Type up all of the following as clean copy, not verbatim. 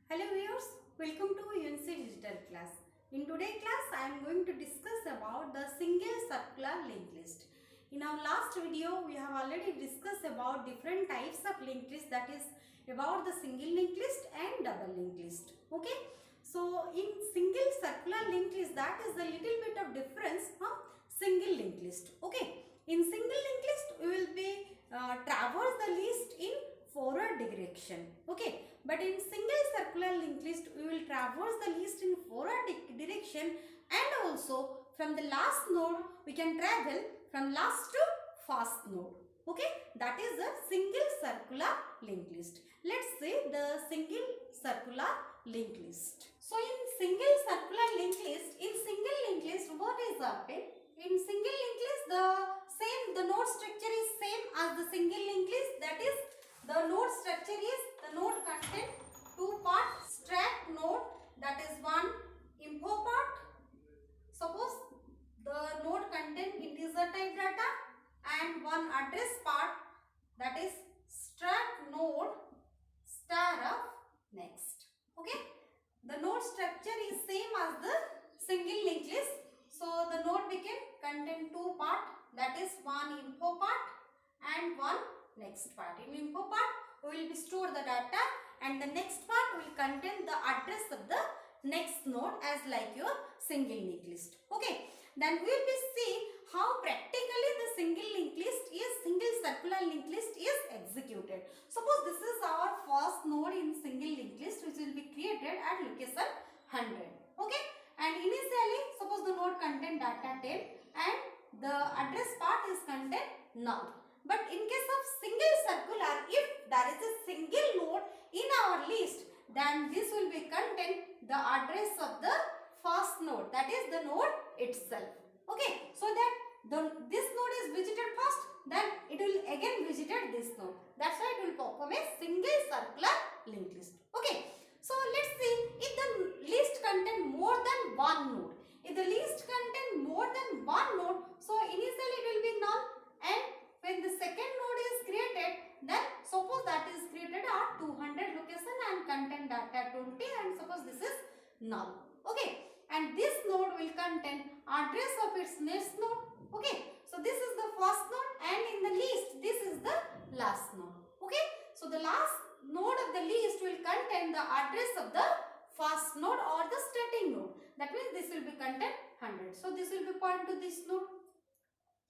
Hello viewers, welcome to UNC Digital class. In today's class, I am going to discuss about the single circular linked list. In our last video, we have already discussed about different types of linked list, that is about the single linked list and double linked list. Okay. So in single circular linked list, that is a little bit of difference from single linked list. Okay. In single linked list, we will be traverse the list in forward direction. Okay. But in single circular linked list, we will traverse the list in forward direction, and also from the last node we can travel from last to first node. Okay, that is a single circular linked list. Let's see the single circular linked list. So in single circular linked list, what is happening? In single linked list, the node structure is same as the single linked list. That is, the node structure is the node contain two parts, stack node, that is one info part. Suppose the node contain integer type data, and one address part, that is stack node star of next. Okay, the node structure is same as the single linked list. So the node contain two part, that is one info part and one next part. In info part, we will store the data, and the next part will contain the address of the next node as like your single linked list. Okay. Then we will be see how practically the single circular linked list is executed. Suppose this is our first node in single linked list, which will be created at location 100. Okay. And initially, suppose the node contain data 10 and the address part is contain null. But in case of single circular, if there is a single node in our list, then this will be contain the address of the first node, that is the node itself. Okay, so that this node is visited first, then it will again visited this node. That's why it will perform a single circular linked list. Okay, so let's see if the list contain more than one node. If the list contain more than one node, so initially it will be null, and when the second node is created, then suppose that is created at 200 location and contain data 20, and suppose this is null. Okay, and this node will contain address of its next node. Okay, so this is the first node, and in the list this is the last node. Okay, so the last node of the list will contain the address of the first node or the starting node. That means this will be contain 100. So this will be point to this node.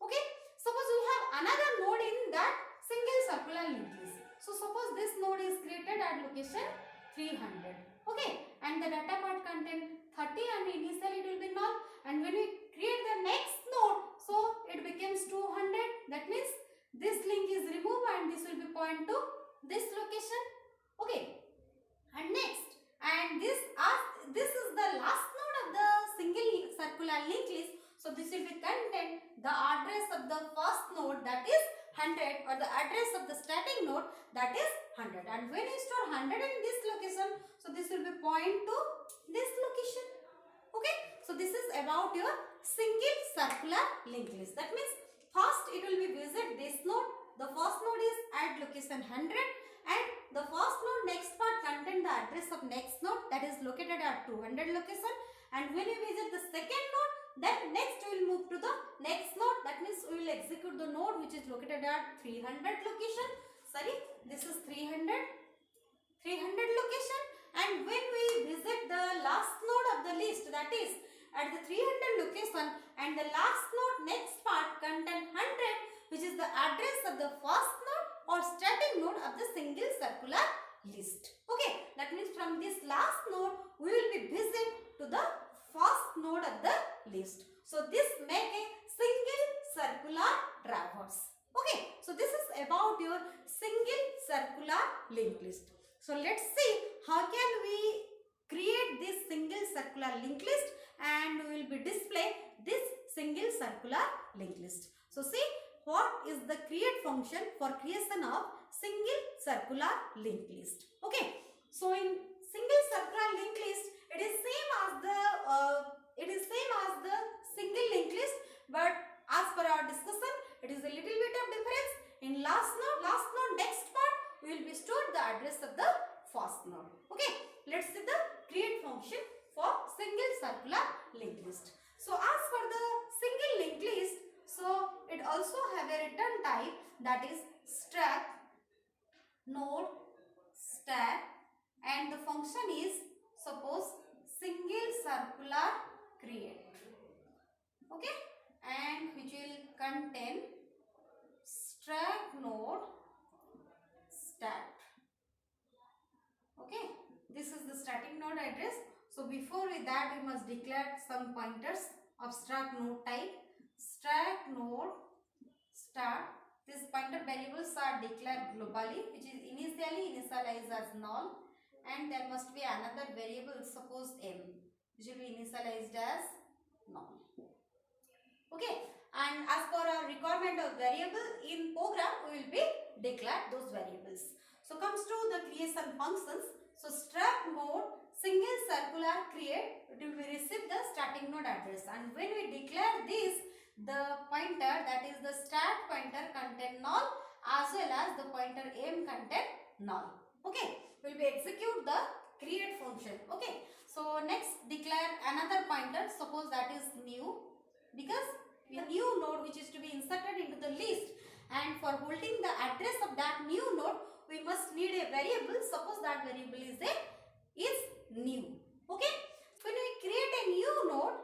Okay, suppose we have another node in that single circular linked list. So suppose this node is created at location 300. Okay, and the data part contain 30, and initially it will be null, and when we create the next node, so it becomes 200. That means this link is removed and this will be point to this location. Okay, and next, and this is the last node of the single circular linked list. So this will be contain the address of the first node, that is 100, or the address of the starting node, that is 100. And when you store 100 in this location, so this will be point to this location. Okay, so this is about your single circular linked list. That means first it will be visit this node. The first node is at location 100, and the first node next part contain the address of next node, that is located at 200 location. And when you visit the second node, then next we will move to the next node. That means we will execute the node which is located at 300 location. Sorry, this is 300 location. And when we visit the last node of the list, that is at the 300 location, and the last node next part contain 100, which is the address of the first node or starting node of the single circular list. Okay, that means from this last node we will be visit to the first node of the list. So this make a single circular traverse. Okay, so this is about your single circular linked list. So let's see how can we create this single circular linked list, and we will be display this single circular linked list. So see what is the create function for creation of single circular linked list. Okay, so in single circular linked list, it is same as the single linked list, but as per our discussion, it is a little bit of difference. In last node next part, we will be stored the address of the first node. Okay, let's let's see the create function for single circular linked list. So as for the single linked list, so it also have a return type, that is struct node stack, and the function is suppose single circular create, okay, and which will contain struct node stat. Okay, this is the static node address. So before that we must declare some pointers of struct node type. Struct node start. These pointer variables are declared globally, which is initialized as null, and there must be another variable, suppose m, which will be initialized as null. Okay, and as per our requirement of variable in program, we will be declare those variables. So comes to the creation functions. So struct node single circular create, it will be receive the static node address, and when we declare this, the pointer, that is the stat pointer, contain null as well as the pointer m contain null. Okay, will be execute the create function. Okay, so next declare another pointer, suppose that is new, because a new node which is to be inserted into the list, and for holding the address of that new node we must need a variable, suppose that variable is new. Okay, when we create a new node,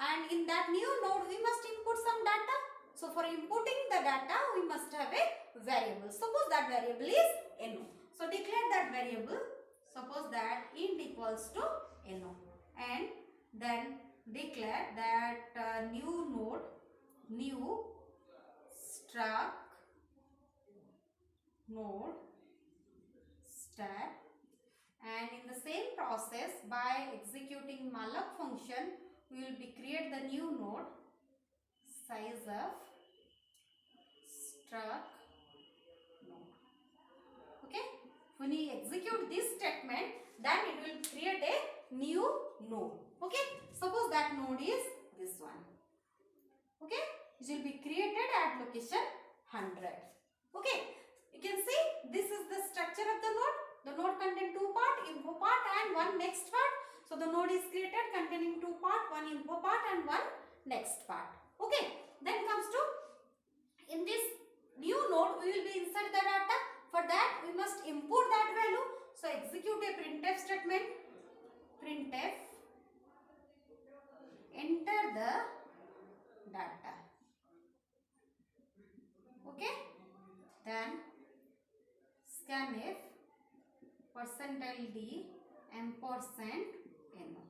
and in that new node we must input some data. So for inputting the data we must have a variable, suppose that variable is no. So declare that variable, suppose that int equals to no, and then declare that new node, new struct node stack, and in the same process by executing malloc function we will be create the new node size of struct node. Okay, when we execute this statement, then it will create a new node. Okay, suppose that node is this one. Okay, it will be created at location 100. Okay, you can see this is the structure of the node. The node contains two parts, info part and one next part. So the node is created containing two parts, one info part and one next part. Okay, then comes to, in this new node we will be insert the data. For that we must import that value. So execute a printf statement. Printf, enter the data. Okay, then scanf %d ampersand no.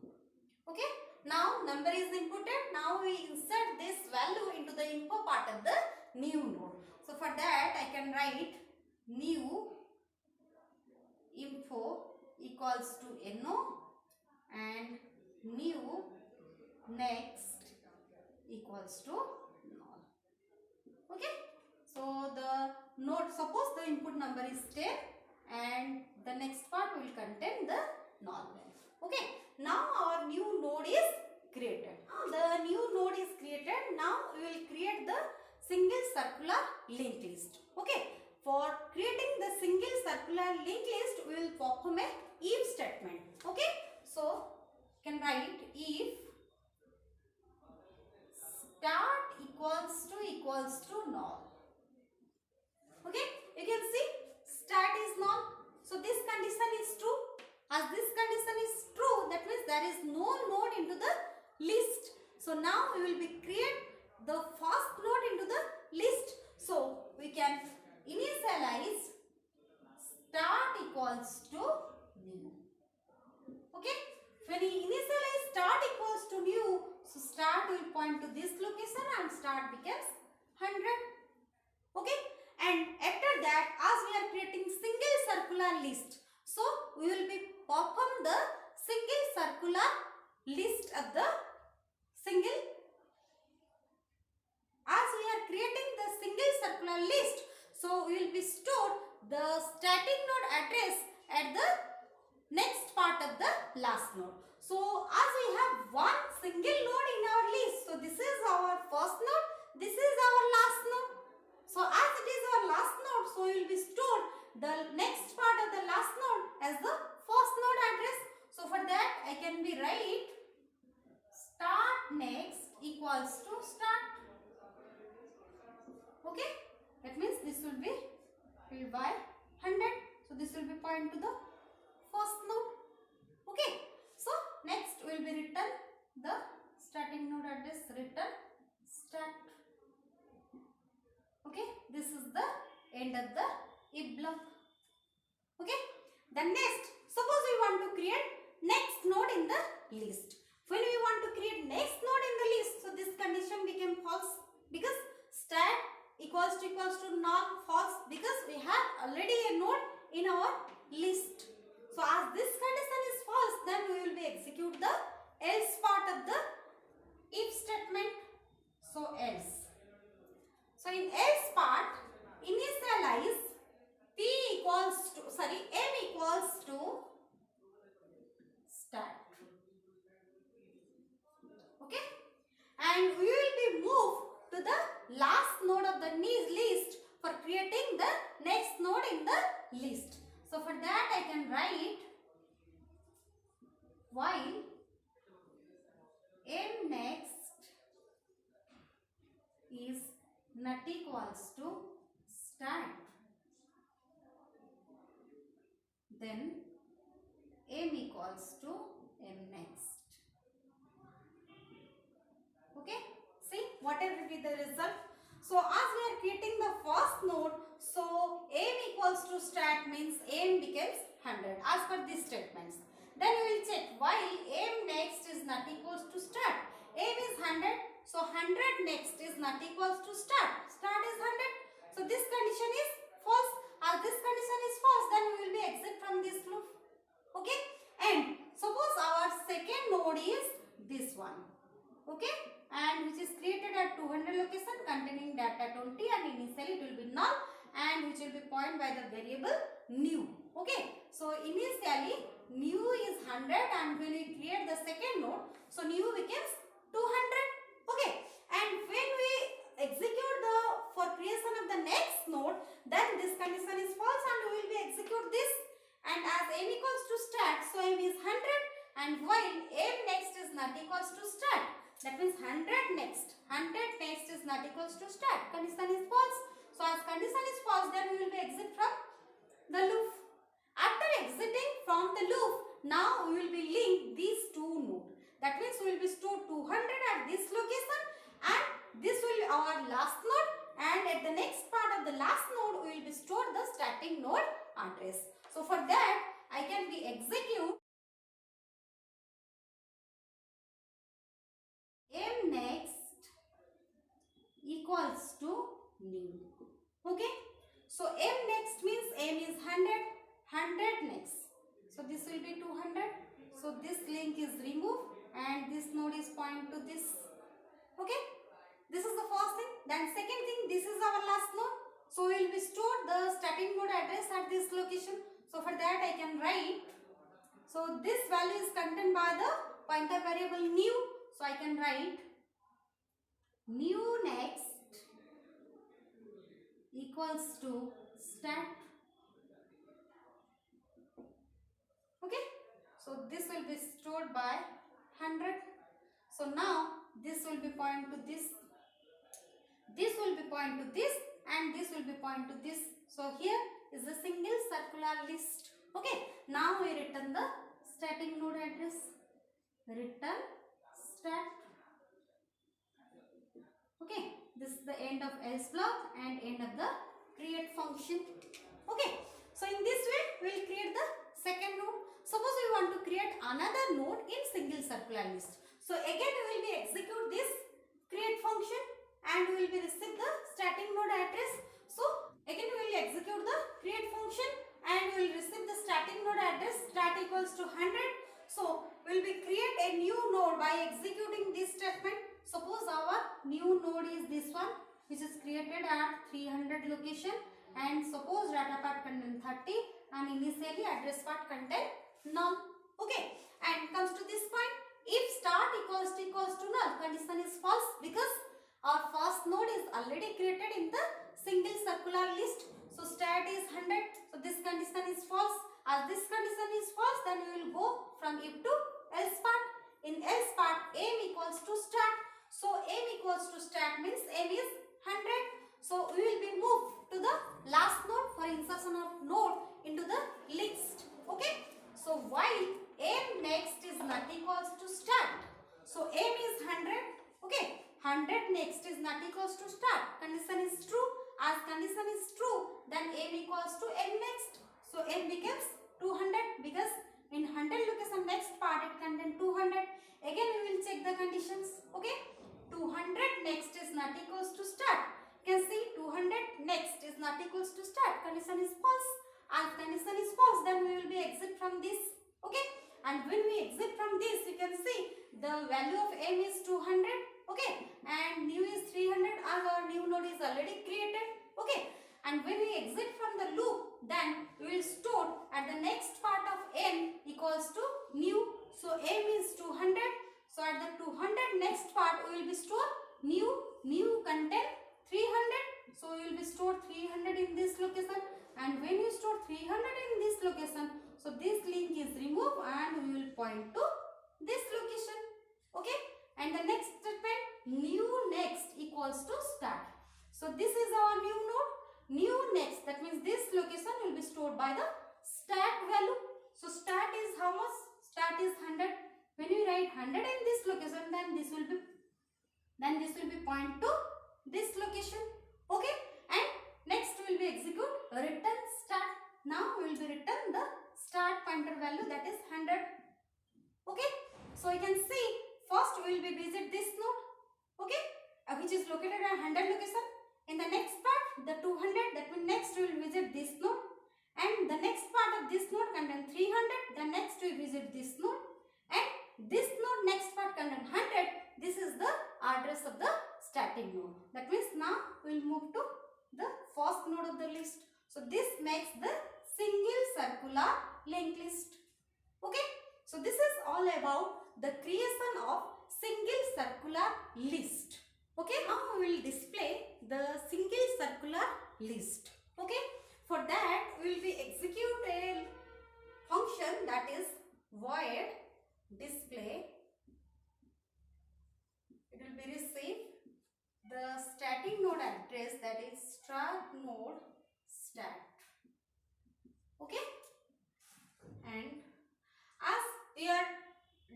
Okay, now number is inputted. Now we insert this value into the info part of the new node. So for that I can write new info equals to no, and new next equals to null. Okay, so the node, suppose the input number is 10 and the next part will contain the null value. Okay, now our new node is created. The new node is created. Now we will create the single circular linked list. Okay, for creating the single circular linked list we will perform a if statement. Okay, so can write if start equals to null. Okay, you can see start is null. So this condition is true. As this condition is true, that means there is no node into the list. So now we will be create the first node into the list. So we can initialize start equals to new. Okay, when we initialize start equals to new, so start will point to this location and start becomes 100. Okay, and after that, as we are creating single circular list, so we will be perform the single circular list of the single. As we are creating the single circular list, so we will be stored the static node address at the next part of the last node. So as we have one single node in our list, so this is our first node, this is our last node. So as it is our last node, so we will be stored the next part of the last node as the first node address. So So for that I can be write start next equals to start. Okay, that means this will be filled by 100. So this will be point to the first node. Okay, so next will be written the starting node address, return start. Okay, this is the end of the if block. Okay, then next, suppose we want to create next node in the list. When we want to create next node in the list, so this condition became false because stat equals to null, false, because we have already a node in our list. So as this condition is false, then we will be execute the else part of the if statement. So else. So in else part, initialize m equals to start. Okay, and we will be moved to the last node of the list for creating the next node in the list. So for that I can write while m next is not equals to start, then m equals to m next. Okay, see whatever will be the result. So as we are creating the first node, so m equals to start means m becomes 100 as per these statements. Then we will check while m next is not equals to start. M is 100, so 100 next is not equals to start. Start is 100, so this condition is false. As this condition is false, then we will be exit from this loop. Okay, and suppose our second node is this one. Okay, and which is created at 200 location containing data 20, and initially it will be null and which will be pointed by the variable new. Okay, so initially new is 100, and when we create the second node, so new becomes 200. Okay, and when we execute the for creation of the next node, then this condition is false and we will be execute this, and as m equals to start, so m is 100, and while m next is not equals to start, that means 100 next is not equals to start, condition is false. So as condition is false, then we will be exit from the loop. After exiting from the loop, now we will be link these two nodes. That means we will be store 200 at this location, and this will be our last node, and at the next part of the last node we will be store the starting node address. So for that I can be execute m next equals to new. Okay, so m next means m is 100 next, so this will be 200, so this link is removed and this node is point to this. Okay, this is the first thing. Then second thing, this is our last node, so we will be store the starting node address at this location. So for that I can write, so this value is contained by the pointer variable new, so I can write new next equals to start. Okay, so this will be stored by 100. So now this will be point to this will be point to this, and this will be point to this. So here is a single circular list. Okay, now we return the starting node address, return start. Okay, this is the end of else block and end of the create function. Okay, so in this way we will create the second node. Suppose we want to create another node in single circular list. So again we will be execute this create function, and we will be receive the starting node address. So again we will execute the create function, and we will receive the starting node address start equals to 100. So we will be create a new node by executing this statement. Suppose our new node is this one, which is created at 300 location, and suppose data part contain 30 and initially address part contain null. Okay, and comes to this point, if start equals to null, condition is false because our first node is already created in the single circular list. So start is 100, so this condition is false. As this condition is false, then we will go from from if to else part. In else part, aim equals to start. So aim equals to start means aim is 100. So we will be moved to the last node for insertion of node into the list. Okay. So while aim next is not equals to start. So aim is 100. Okay. 100 next is not equals to start. Condition is true. As condition is true, then aim equals to aim next. So aim becomes 200 because in 100 location next part it contains 200. Again we will check the conditions. Okay. 200 next is not equals to start. You can see 200 next is not equals to start. Condition is false. As condition is false, then we will be exit from this. Okay. And when we exit from this, you can see the value of aim is 200. Okay. And new is 300 as our new node is already created. Okay. And when we exit from the loop, then we will store at the next part of aim equals to new. So aim is 200. So at the 200 next part we will be store new content 300. So we will be store 300 in this location. And when you store 300 in this location, so this link is removed and we will point to this location. Okay. And the next statement, new next equals to start. So this is our new node. New next, that means this location will be stored by the start value. So start is how much? Start is 100. When you write 100 in this location, then this will be point to this location. Okay. And next we will be execute return start. Now we will be return the start pointer value, that is 100. Okay. So you can see first we will be visit this node. Okay. Which is located at 100 location. In the next part, the 200, that means next we will visit this node. And the next part of this node contains 300. Then next we visit this node. And this node next part contains 100. This is the address of the starting node. That means now we will move to the first node of the list. So this makes the single circular linked list. Okay. So this is all about the creation of single circular list. Okay. Now we will display the single circular list. Okay. For that we will be execute a function that is void display. It will be receive the static node address, that is start node stat. Okay. And as we are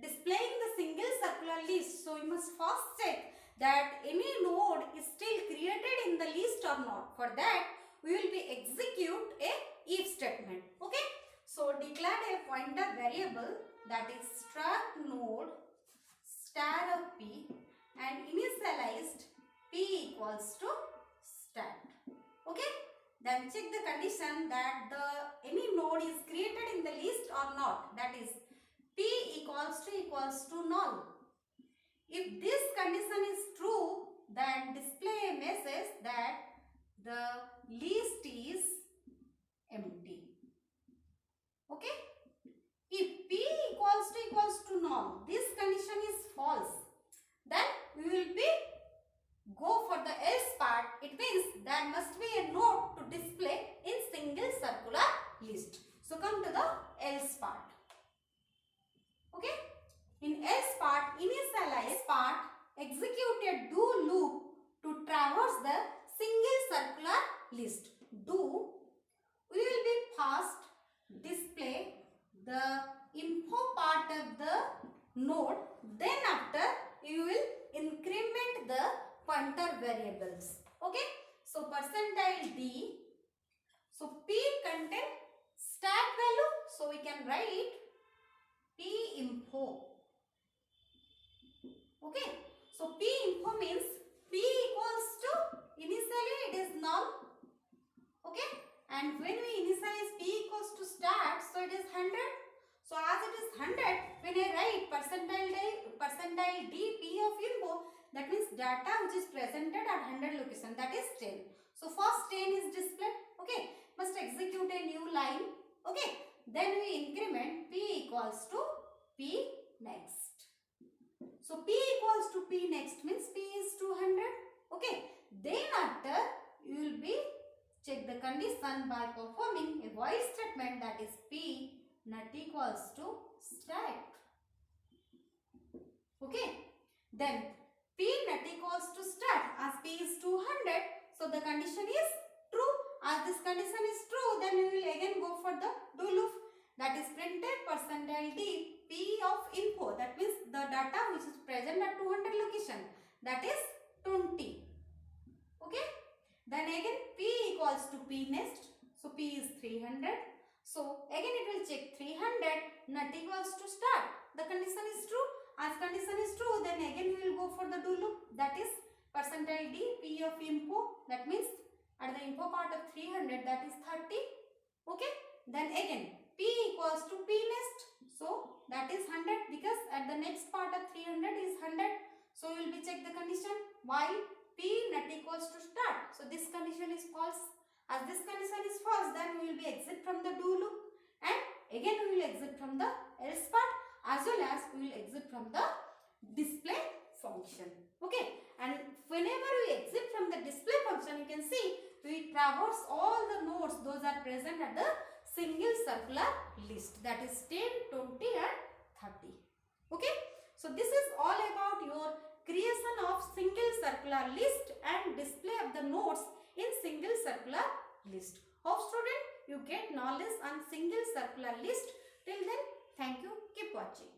displaying the single circular list, so you must first check that any node is still created in the list or not. For that we will be execute a if statement. Okay. So declare a pointer variable, that is struct node star of p, and initialized p equals to stat. Okay. Then check the condition that the any node is created in the list or not, that is p equals to null. If this condition is true, then display a message that the list is empty. Okay. If p equals to null, this condition is false, then we will be go for the else part. It means there must be a node to display in single circular list. So come to the else part. Okay. In else part, initialize part, execute a do loop to traverse the single circular list. Do, we will be first display the info part of the node, then after you will increment the pointer variables. Okay. So percentile d. So p contain stat value. So we can write p info. Okay. So p info means p equals to, initially it is null. Okay. And when we initialize p equals to start, so it is 100. So as it is 100, when I write percentile d p of info, that means data which is presented at 100 location, that is 10. So first 10 is displayed. Okay. Must execute a new line. Okay. Then we increment p equals to p next. So p equals to p next means p is 200. Okay. Then after you will be check the condition by performing a void statement, that is p nut equals to stack. Okay. Then P nut equals to stack. As P is 200, so the condition is true. As this condition is true, then we will again go for the do loop. That is printed percentile D P of info. That means the data which is present at 200 location. That is 20. Okay. Then again P equals to P next. So P is 300. So again it will check 300 nut equals to start. The condition is true. As condition is true, then again we will go for the do loop. That is percentile D P of info. That means at the info part of 300, that is 30. Okay. Then again P equals to P next. So that is 100 because at the next part of 300 is 100. So we will be check the condition while P nut equals to start. So this condition is false. As this condition is false, then we will be exit from the do loop, and again we will exit from the else part, as well as we will exit from the display function. Okay. And whenever we exit from the display function, you can see we traverse all the nodes those are present at the single circular list, that is 10, 20 and 30. Okay. So this is all about your creation of single circular list and display of the nodes in single circular list. Hope student you get knowledge on single circular list. Till then, thank you. Keep watching.